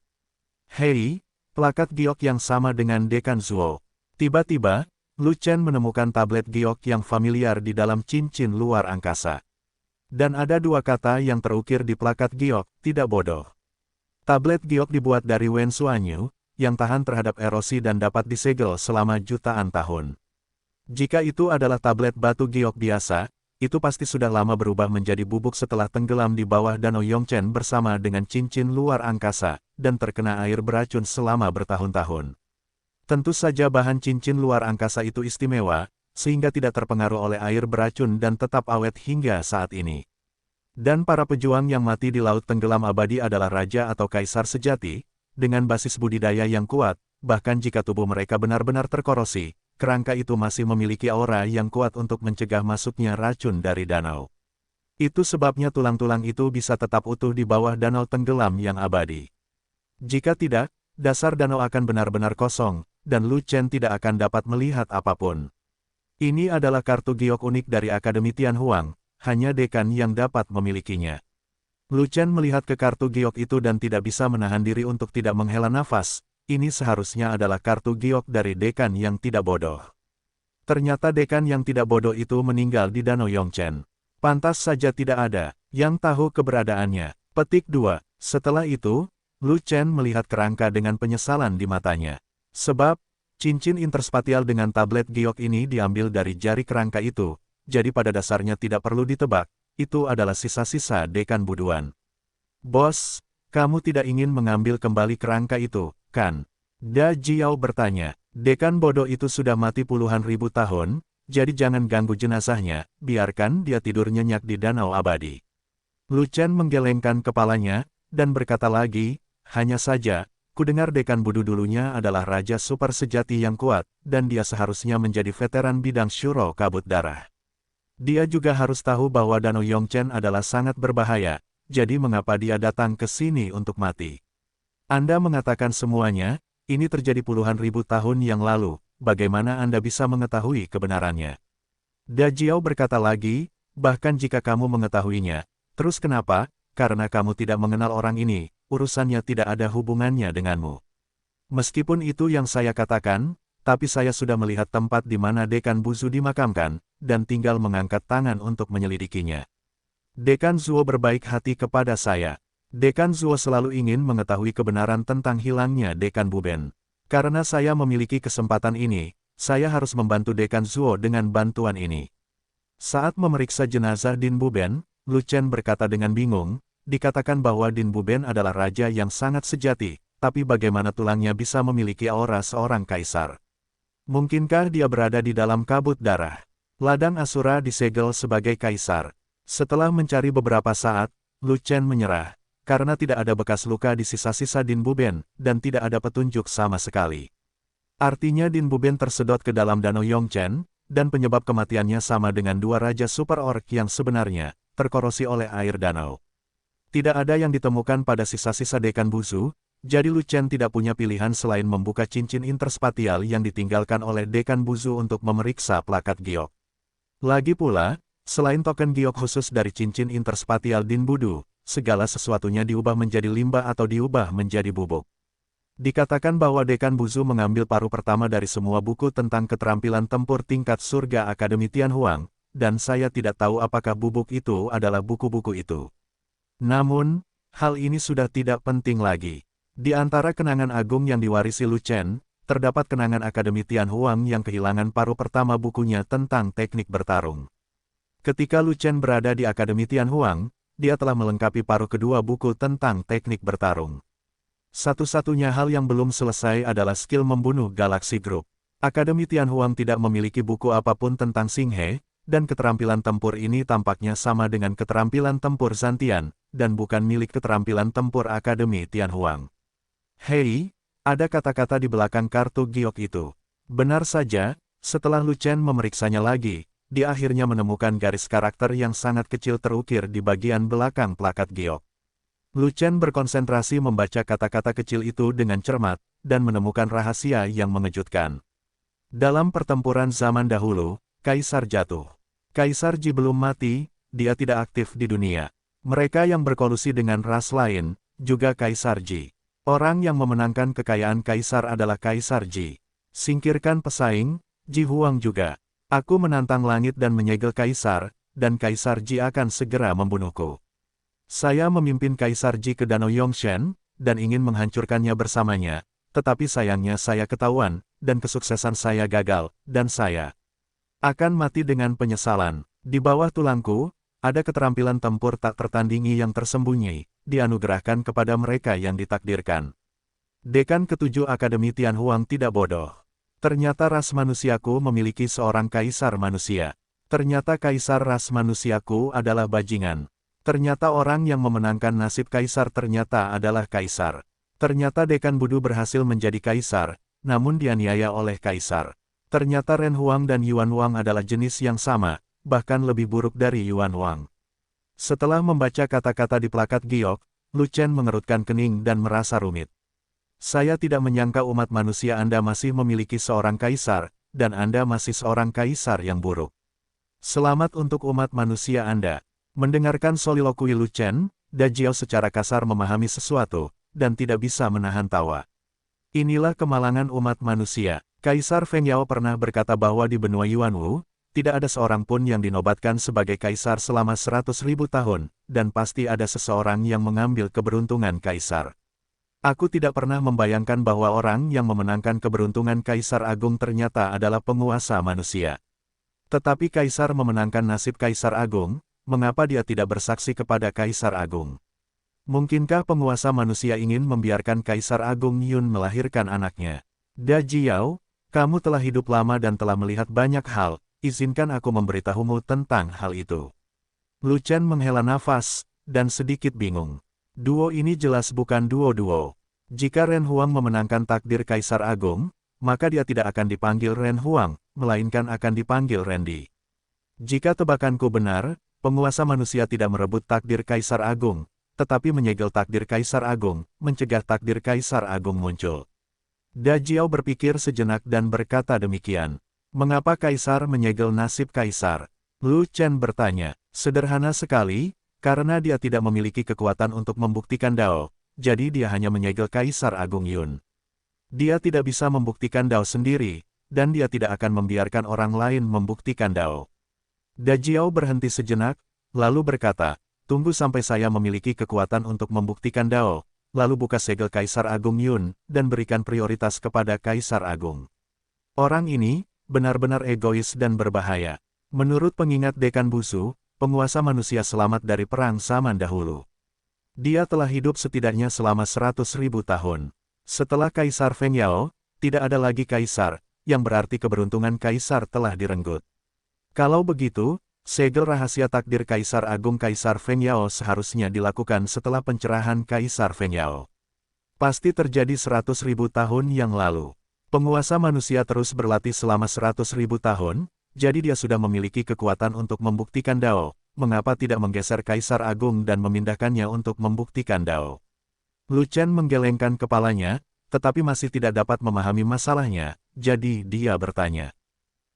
Hei, plakat giok yang sama dengan Dekan Zuo. Tiba-tiba, Lu Chen menemukan tablet giok yang familiar di dalam cincin luar angkasa. Dan ada dua kata yang terukir di plakat giok, tidak bodoh. Tablet giok dibuat dari Wen Suanyu, yang tahan terhadap erosi dan dapat disegel selama jutaan tahun. Jika itu adalah tablet batu giok biasa, itu pasti sudah lama berubah menjadi bubuk setelah tenggelam di bawah danau Yongchen bersama dengan cincin luar angkasa, dan terkena air beracun selama bertahun-tahun. Tentu saja bahan cincin luar angkasa itu istimewa, sehingga tidak terpengaruh oleh air beracun dan tetap awet hingga saat ini. Dan para pejuang yang mati di laut tenggelam abadi adalah raja atau kaisar sejati, dengan basis budidaya yang kuat, bahkan jika tubuh mereka benar-benar terkorosi, kerangka itu masih memiliki aura yang kuat untuk mencegah masuknya racun dari danau. Itu sebabnya tulang-tulang itu bisa tetap utuh di bawah danau tenggelam yang abadi. Jika tidak, dasar danau akan benar-benar kosong, dan Lu Chen tidak akan dapat melihat apapun. Ini adalah kartu giok unik dari Akademi Tianhuang, hanya dekan yang dapat memilikinya. Lu Chen melihat ke kartu giok itu dan tidak bisa menahan diri untuk tidak menghela nafas. Ini seharusnya adalah kartu giok dari dekan yang tidak bodoh. Ternyata dekan yang tidak bodoh itu meninggal di Danau Yongchen. Pantas saja tidak ada yang tahu keberadaannya. Petik 2. Setelah itu, Lu Chen melihat kerangka dengan penyesalan di matanya. Sebab, cincin interspatial dengan tablet giok ini diambil dari jari kerangka itu, jadi pada dasarnya tidak perlu ditebak, itu adalah sisa-sisa dekan buduan. Bos, kamu tidak ingin mengambil kembali kerangka itu, kan? Da Jiao bertanya, dekan bodoh itu sudah mati puluhan ribu tahun, jadi jangan ganggu jenazahnya, biarkan dia tidur nyenyak di danau abadi. Lu Chen menggelengkan kepalanya, dan berkata lagi, hanya saja, kudengar dekan budu dulunya adalah raja super sejati yang kuat, dan dia seharusnya menjadi veteran bidang syuro kabut darah. Dia juga harus tahu bahwa Danau Yongchen adalah sangat berbahaya, jadi mengapa dia datang ke sini untuk mati? Anda mengatakan semuanya, ini terjadi puluhan ribu tahun yang lalu, bagaimana Anda bisa mengetahui kebenarannya? Da Jiao berkata lagi, bahkan jika kamu mengetahuinya, terus kenapa? Karena kamu tidak mengenal orang ini, urusannya tidak ada hubungannya denganmu. Meskipun itu yang saya katakan, tapi saya sudah melihat tempat di mana Dekan Buzu dimakamkan, dan tinggal mengangkat tangan untuk menyelidikinya. Dekan Zuo berbaik hati kepada saya. Dekan Zuo selalu ingin mengetahui kebenaran tentang hilangnya Dekan Buben. Karena saya memiliki kesempatan ini, saya harus membantu Dekan Zuo dengan bantuan ini. Saat memeriksa jenazah Din Buben, Lu Chen berkata dengan bingung, dikatakan bahwa Din Buben adalah raja yang sangat sejati, tapi bagaimana tulangnya bisa memiliki aura seorang kaisar? Mungkinkah dia berada di dalam kabut darah? Ladang Asura disegel sebagai kaisar. Setelah mencari beberapa saat, Lu Chen menyerah, karena tidak ada bekas luka di sisa-sisa Din Buben, dan tidak ada petunjuk sama sekali. Artinya Din Buben tersedot ke dalam Danau Yongchen, dan penyebab kematiannya sama dengan dua raja super orc yang sebenarnya, terkorosi oleh air danau. Tidak ada yang ditemukan pada sisa-sisa Dekan Buzu, jadi Lu Chen tidak punya pilihan selain membuka cincin interspatial yang ditinggalkan oleh Dekan Buzu untuk memeriksa plakat giok. Lagi pula, Selain token giok khusus dari cincin interspatial Din Budu, segala sesuatunya diubah menjadi limbah atau diubah menjadi bubuk. Dikatakan bahwa Dekan Buzu mengambil paruh pertama dari semua buku tentang keterampilan tempur tingkat surga Akademi Tianhuang, dan saya tidak tahu apakah bubuk itu adalah buku-buku itu. Namun, hal ini sudah tidak penting lagi. Di antara kenangan agung yang diwarisi Lu Chen, terdapat kenangan Akademi Tianhuang yang kehilangan paruh pertama bukunya tentang teknik bertarung. Ketika Lu Chen berada di Akademi Tianhuang, dia telah melengkapi paruh kedua buku tentang teknik bertarung. Satu-satunya hal yang belum selesai adalah skill membunuh Galaxy Group. Akademi Tianhuang tidak memiliki buku apapun tentang Xing He, dan keterampilan tempur ini tampaknya sama dengan keterampilan tempur Zantian, dan bukan milik keterampilan tempur Akademi Tianhuang. Hei, ada kata-kata di belakang kartu giok itu. Benar saja, setelah Lu Chen memeriksanya lagi, dia akhirnya menemukan garis karakter yang sangat kecil terukir di bagian belakang plakat giok. Lu Chen berkonsentrasi membaca kata-kata kecil itu dengan cermat, dan menemukan rahasia yang mengejutkan. Dalam pertempuran zaman dahulu, Kaisar jatuh. Kaisar Ji belum mati, dia tidak aktif di dunia. Mereka yang berkolusi dengan ras lain, juga Kaisar Ji. Orang yang memenangkan kekayaan Kaisar adalah Kaisar Ji. Singkirkan pesaing, Ji Huang juga. Aku menantang langit dan menyegel Kaisar, dan Kaisar Ji akan segera membunuhku. Saya memimpin Kaisar Ji ke Danau Yongshen, dan ingin menghancurkannya bersamanya, tetapi sayangnya saya ketahuan, dan kesuksesan saya gagal, dan saya akan mati dengan penyesalan. Di bawah tulangku, ada keterampilan tempur tak tertandingi yang tersembunyi, dianugerahkan kepada mereka yang ditakdirkan. Dekan ketujuh Akademi Tianhuang tidak bodoh. Ternyata ras manusiaku memiliki seorang kaisar manusia. Ternyata kaisar ras manusiaku adalah bajingan. Ternyata orang yang memenangkan nasib kaisar ternyata adalah kaisar. Ternyata Dekan Budu berhasil menjadi kaisar, namun dianiaya oleh kaisar. Ternyata Ren Huang dan Yuan Wang adalah jenis yang sama, bahkan lebih buruk dari Yuan Wang. Setelah membaca kata-kata di plakat giok, Lu Chen mengerutkan kening dan merasa rumit. Saya tidak menyangka umat manusia Anda masih memiliki seorang kaisar, dan Anda masih seorang kaisar yang buruk. Selamat untuk umat manusia Anda. Mendengarkan solilokui Lu Chen, Da Jiao secara kasar memahami sesuatu, dan tidak bisa menahan tawa. Inilah kemalangan umat manusia. Kaisar Feng Yao pernah berkata bahwa di benua Yuanwu, tidak ada seorang pun yang dinobatkan sebagai kaisar selama 100.000 tahun, dan pasti ada seseorang yang mengambil keberuntungan kaisar. Aku tidak pernah membayangkan bahwa orang yang memenangkan keberuntungan Kaisar Agung ternyata adalah penguasa manusia. Tetapi Kaisar memenangkan nasib Kaisar Agung, mengapa dia tidak bersaksi kepada Kaisar Agung? Mungkinkah penguasa manusia ingin membiarkan Kaisar Agung Yun melahirkan anaknya? Da Jiao, kamu telah hidup lama dan telah melihat banyak hal, izinkan aku memberitahumu tentang hal itu. Lu Chen menghela nafas, dan sedikit bingung. Duo ini jelas bukan duo-duo. Jika Ren Huang memenangkan takdir Kaisar Agung, maka dia tidak akan dipanggil Ren Huang, melainkan akan dipanggil Randy. Jika tebakanku benar, penguasa manusia tidak merebut takdir Kaisar Agung, tetapi menyegel takdir Kaisar Agung, mencegah takdir Kaisar Agung muncul. Da Jiao berpikir sejenak dan berkata demikian. Mengapa Kaisar menyegel nasib Kaisar? Lu Chen bertanya. Sederhana sekali, karena dia tidak memiliki kekuatan untuk membuktikan Dao, jadi dia hanya menyegel Kaisar Agung Yun. Dia tidak bisa membuktikan Dao sendiri, dan dia tidak akan membiarkan orang lain membuktikan Dao. Da Jiao berhenti sejenak, lalu berkata, tunggu sampai saya memiliki kekuatan untuk membuktikan Dao, lalu buka segel Kaisar Agung Yun, dan berikan prioritas kepada Kaisar Agung. Orang ini, benar-benar egois dan berbahaya. Menurut pengingat Dekan Busu, penguasa manusia selamat dari perang zaman dahulu. Dia telah hidup setidaknya selama 100.000 tahun. Setelah Kaisar Feng Yao, tidak ada lagi Kaisar, yang berarti keberuntungan Kaisar telah direnggut. Kalau begitu, segel rahasia takdir Kaisar Agung Kaisar Feng Yao seharusnya dilakukan setelah pencerahan Kaisar Feng Yao. Pasti terjadi 100.000 tahun yang lalu. Penguasa manusia terus berlatih selama 100.000 tahun, jadi dia sudah memiliki kekuatan untuk membuktikan Dao. Mengapa tidak menggeser Kaisar Agung dan memindahkannya untuk membuktikan Dao? Lu Chen menggelengkan kepalanya, tetapi masih tidak dapat memahami masalahnya, jadi dia bertanya.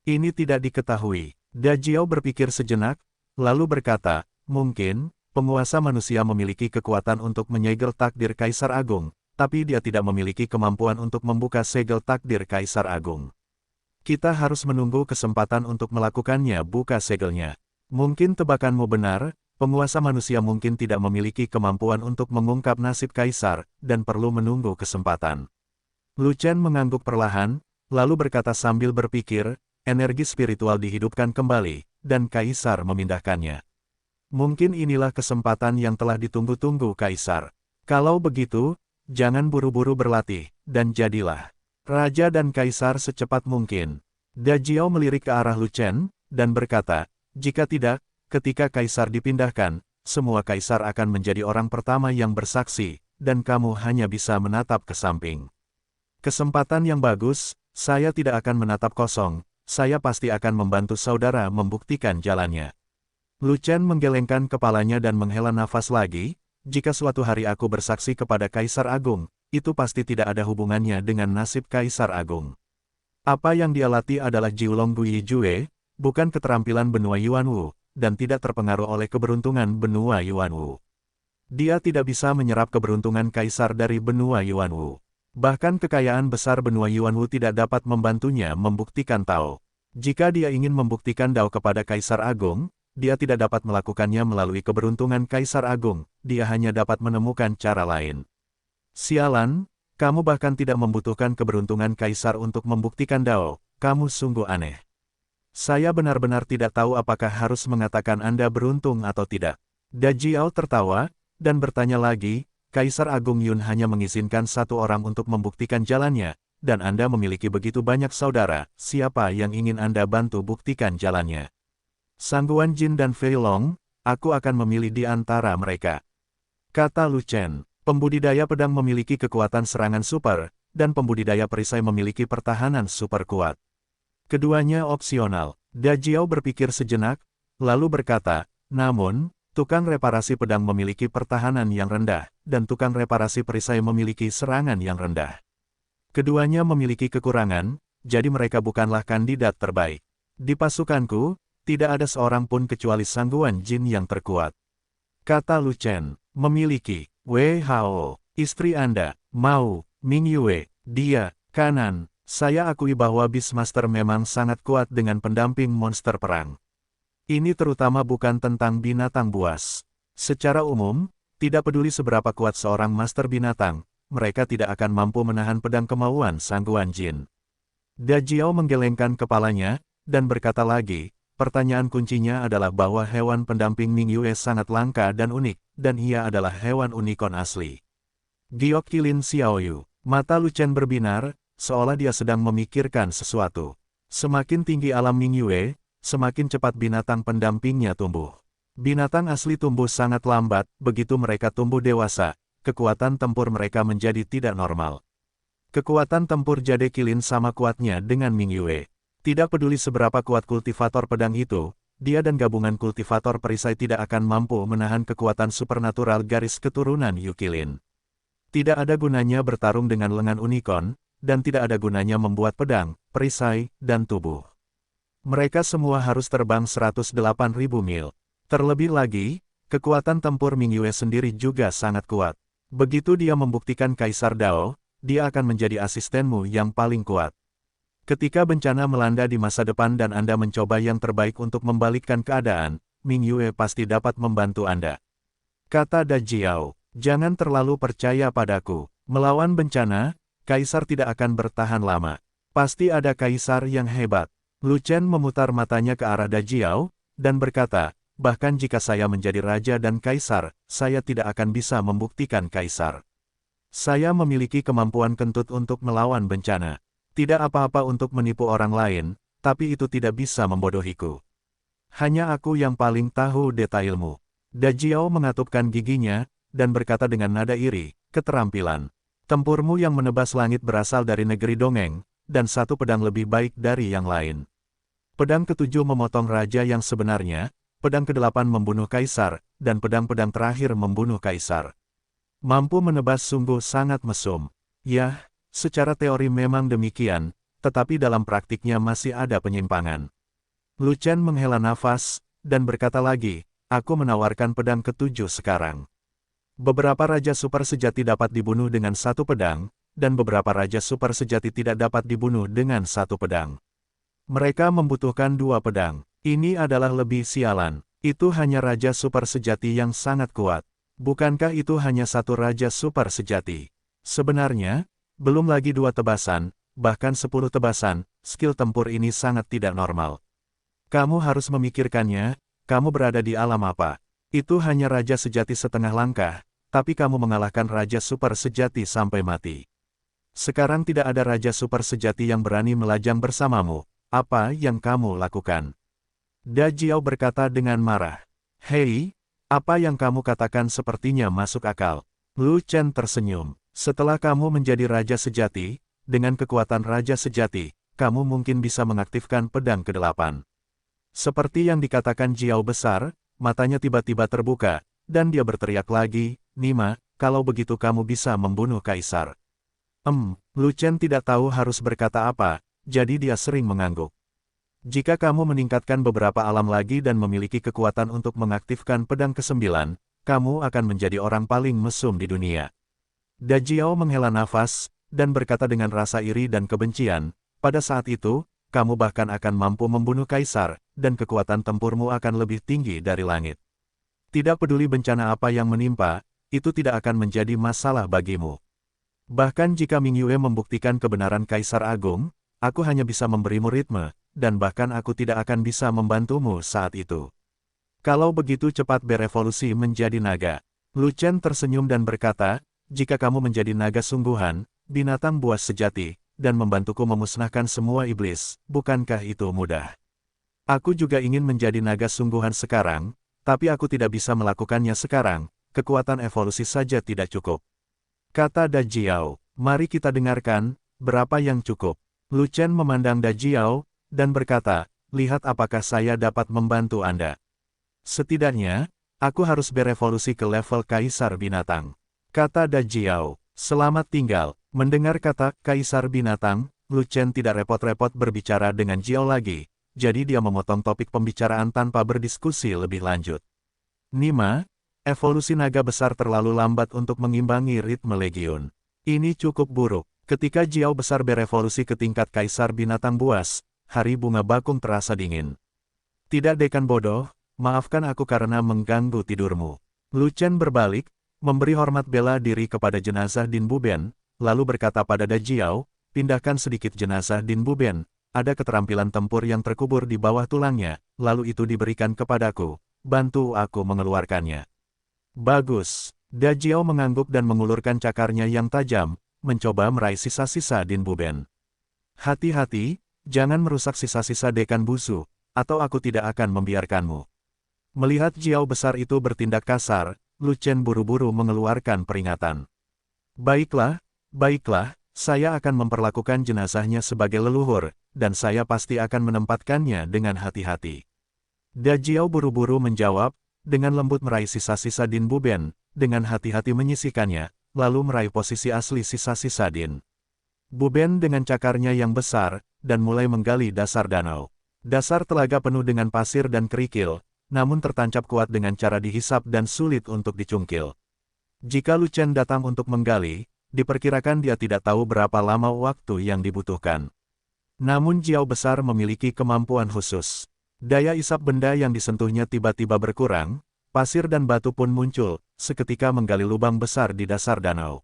Ini tidak diketahui. Da Jiao berpikir sejenak, lalu berkata, mungkin, penguasa manusia memiliki kekuatan untuk menyegel takdir Kaisar Agung, tapi dia tidak memiliki kemampuan untuk membuka segel takdir Kaisar Agung. Kita harus menunggu kesempatan untuk melakukannya, buka segelnya. Mungkin tebakanmu benar, penguasa manusia mungkin tidak memiliki kemampuan untuk mengungkap nasib Kaisar, dan perlu menunggu kesempatan. Lu Chen mengangguk perlahan, lalu berkata sambil berpikir, energi spiritual dihidupkan kembali, dan Kaisar memindahkannya. Mungkin inilah kesempatan yang telah ditunggu-tunggu Kaisar. Kalau begitu, jangan buru-buru berlatih, dan jadilah Raja dan Kaisar secepat mungkin. Dajiao melirik ke arah Lu Chen, dan berkata, jika tidak, ketika Kaisar dipindahkan, semua Kaisar akan menjadi orang pertama yang bersaksi, dan kamu hanya bisa menatap ke samping. Kesempatan yang bagus, saya tidak akan menatap kosong, saya pasti akan membantu saudara membuktikan jalannya. Lu Chen menggelengkan kepalanya dan menghela nafas lagi, jika suatu hari aku bersaksi kepada Kaisar Agung, itu pasti tidak ada hubungannya dengan nasib Kaisar Agung. Apa yang dia latih adalah Jiulong Gui Jue, bukan keterampilan benua Yuanwu, dan tidak terpengaruh oleh keberuntungan benua Yuanwu. Dia tidak bisa menyerap keberuntungan Kaisar dari benua Yuanwu. Bahkan kekayaan besar benua Yuanwu tidak dapat membantunya membuktikan Tao. Jika dia ingin membuktikan Dao kepada Kaisar Agung, dia tidak dapat melakukannya melalui keberuntungan Kaisar Agung, dia hanya dapat menemukan cara lain. Sialan, kamu bahkan tidak membutuhkan keberuntungan Kaisar untuk membuktikan Dao, kamu sungguh aneh. Saya benar-benar tidak tahu apakah harus mengatakan Anda beruntung atau tidak. Dajiao tertawa, dan bertanya lagi, Kaisar Agung Yun hanya mengizinkan satu orang untuk membuktikan jalannya, dan Anda memiliki begitu banyak saudara, siapa yang ingin Anda bantu buktikan jalannya? Sangguan Jin dan Fei Long, aku akan memilih di antara mereka. Kata Lu Chen. Pembudidaya pedang memiliki kekuatan serangan super, dan pembudidaya perisai memiliki pertahanan super kuat. Keduanya opsional. Dajiao berpikir sejenak, lalu berkata, namun, tukang reparasi pedang memiliki pertahanan yang rendah, dan tukang reparasi perisai memiliki serangan yang rendah. Keduanya memiliki kekurangan, jadi mereka bukanlah kandidat terbaik. Di pasukanku, tidak ada seorang pun kecuali Sangguan Jin yang terkuat. Kata Lu Chen, memiliki Wei Hao, istri Anda, Mao, Ming Yue, dia, kanan, saya akui bahwa Beastmaster memang sangat kuat dengan pendamping monster perang. Ini terutama bukan tentang binatang buas. Secara umum, tidak peduli seberapa kuat seorang master binatang, mereka tidak akan mampu menahan pedang kemauan Sangguan Jin. Dajiao menggelengkan kepalanya, dan berkata lagi, pertanyaan kuncinya adalah bahwa hewan pendamping Ming Yue sangat langka dan unik, dan ia adalah hewan unicorn asli. Giok Kilin Xiaoyu. Mata Lu Chen berbinar, seolah dia sedang memikirkan sesuatu. Semakin tinggi alam Ming Yue, semakin cepat binatang pendampingnya tumbuh. Binatang asli tumbuh sangat lambat, begitu mereka tumbuh dewasa, kekuatan tempur mereka menjadi tidak normal. Kekuatan tempur Jade Kilin sama kuatnya dengan Ming Yue. Tidak peduli seberapa kuat kultivator pedang itu, dia dan gabungan kultivator perisai tidak akan mampu menahan kekuatan supernatural garis keturunan Yukilin. Tidak ada gunanya bertarung dengan lengan unicorn, dan tidak ada gunanya membuat pedang, perisai, dan tubuh. Mereka semua harus terbang 108.000 mil. Terlebih lagi, kekuatan tempur Ming Yue sendiri juga sangat kuat. Begitu dia membuktikan Kaisar Dao, dia akan menjadi asistenmu yang paling kuat. Ketika bencana melanda di masa depan dan Anda mencoba yang terbaik untuk membalikkan keadaan, Ming Yue pasti dapat membantu Anda. Kata Dajiao, jangan terlalu percaya padaku. Melawan bencana, Kaisar tidak akan bertahan lama. Pasti ada Kaisar yang hebat. Lu Chen memutar matanya ke arah Dajiao, dan berkata, bahkan jika saya menjadi Raja dan Kaisar, saya tidak akan bisa membuktikan Kaisar. Saya memiliki kemampuan kentut untuk melawan bencana. Tidak apa-apa untuk menipu orang lain, tapi itu tidak bisa membodohiku. Hanya aku yang paling tahu detailmu. Dajiao mengatupkan giginya, dan berkata dengan nada iri, keterampilan. Tempurmu yang menebas langit berasal dari negeri dongeng, dan satu pedang lebih baik dari yang lain. Pedang ketujuh memotong raja yang sebenarnya, pedang kedelapan membunuh kaisar, dan pedang-pedang terakhir membunuh kaisar. Mampu menebas sungguh sangat mesum. Yah, secara teori memang demikian, tetapi dalam praktiknya masih ada penyimpangan. Lu Chen menghela nafas, dan berkata lagi, aku menawarkan pedang ketujuh sekarang. Beberapa raja super sejati dapat dibunuh dengan satu pedang, dan beberapa raja super sejati tidak dapat dibunuh dengan satu pedang. Mereka membutuhkan dua pedang. Ini adalah lebih sialan. Itu hanya raja super sejati yang sangat kuat. Bukankah itu hanya satu raja super sejati? Sebenarnya, belum lagi dua tebasan, bahkan 10 tebasan, skill tempur ini sangat tidak normal. Kamu harus memikirkannya, kamu berada di alam apa? Itu hanya raja sejati setengah langkah, tapi kamu mengalahkan raja super sejati sampai mati. Sekarang tidak ada raja super sejati yang berani melajang bersamamu. Apa yang kamu lakukan? Da Jiao berkata dengan marah. Hei, apa yang kamu katakan sepertinya masuk akal. Lu Chen tersenyum. Setelah kamu menjadi raja sejati, dengan kekuatan raja sejati, kamu mungkin bisa mengaktifkan pedang ke-8. Seperti yang dikatakan Jiao besar, matanya tiba-tiba terbuka, dan dia berteriak lagi, Nima, kalau begitu kamu bisa membunuh kaisar. Lu Chen tidak tahu harus berkata apa, jadi dia sering mengangguk. Jika kamu meningkatkan beberapa alam lagi dan memiliki kekuatan untuk mengaktifkan pedang ke-9, kamu akan menjadi orang paling mesum di dunia. Da Jiao menghela nafas, dan berkata dengan rasa iri dan kebencian, pada saat itu, kamu bahkan akan mampu membunuh kaisar, dan kekuatan tempurmu akan lebih tinggi dari langit. Tidak peduli bencana apa yang menimpa, itu tidak akan menjadi masalah bagimu. Bahkan jika Ming Yue membuktikan kebenaran Kaisar Agung, aku hanya bisa memberimu ritme, dan bahkan aku tidak akan bisa membantumu saat itu. Kalau begitu cepat berevolusi menjadi naga. Lu Chen tersenyum dan berkata, jika kamu menjadi naga sungguhan, binatang buas sejati, dan membantuku memusnahkan semua iblis, bukankah itu mudah? Aku juga ingin menjadi naga sungguhan sekarang, tapi aku tidak bisa melakukannya sekarang, kekuatan evolusi saja tidak cukup. Kata Da Jiao, mari kita dengarkan, berapa yang cukup. Lu Chen memandang Da Jiao, dan berkata, lihat apakah saya dapat membantu Anda. Setidaknya, aku harus berevolusi ke level Kaisar Binatang. Kata Da Jiao, selamat tinggal. Mendengar kata Kaisar Binatang, Lu Chen tidak repot-repot berbicara dengan Jiao lagi, jadi dia memotong topik pembicaraan tanpa berdiskusi lebih lanjut. Nima, evolusi naga besar terlalu lambat untuk mengimbangi ritme legiun. Ini cukup buruk. Ketika Jiao besar berevolusi ke tingkat Kaisar Binatang Buas, hari bunga bakung terasa dingin. Tidak dekan bodoh, maafkan aku karena mengganggu tidurmu. Lu Chen berbalik, memberi hormat bela diri kepada jenazah Din Buben, lalu berkata pada Da Jiao, pindahkan sedikit jenazah Din Buben, ada keterampilan tempur yang terkubur di bawah tulangnya, lalu itu diberikan kepadaku, bantu aku mengeluarkannya. Bagus. Da Jiao mengangguk dan mengulurkan cakarnya yang tajam, mencoba meraih sisa-sisa Din Buben. Hati-hati, jangan merusak sisa-sisa dekan busu, atau aku tidak akan membiarkanmu. Melihat Jiao besar itu bertindak kasar, Lu Chen buru-buru mengeluarkan peringatan. Baiklah, saya akan memperlakukan jenazahnya sebagai leluhur, dan saya pasti akan menempatkannya dengan hati-hati. Da Jiao buru-buru menjawab, dengan lembut meraih sisa-sisa Din Buben, dengan hati-hati menyisihkannya, lalu meraih posisi asli sisa-sisa Din Buben dengan cakarnya yang besar, dan mulai menggali dasar danau. Dasar telaga penuh dengan pasir dan kerikil, namun tertancap kuat dengan cara dihisap dan sulit untuk dicungkil. Jika Lu Chen datang untuk menggali, diperkirakan dia tidak tahu berapa lama waktu yang dibutuhkan. Namun Jiao besar memiliki kemampuan khusus. Daya isap benda yang disentuhnya tiba-tiba berkurang, pasir dan batu pun muncul, seketika menggali lubang besar di dasar danau.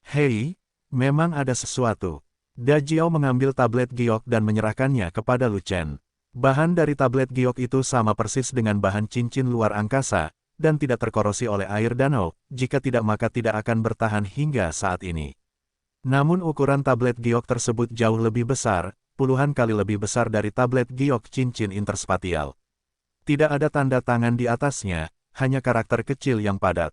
Hei, memang ada sesuatu. Da Jiao mengambil tablet giok dan menyerahkannya kepada Lu Chen. Bahan dari tablet giok itu sama persis dengan bahan cincin luar angkasa, dan tidak terkorosi oleh air danau, jika tidak maka tidak akan bertahan hingga saat ini. Namun ukuran tablet giok tersebut jauh lebih besar, puluhan kali lebih besar dari tablet giok cincin interspatial. Tidak ada tanda tangan di atasnya, hanya karakter kecil yang padat.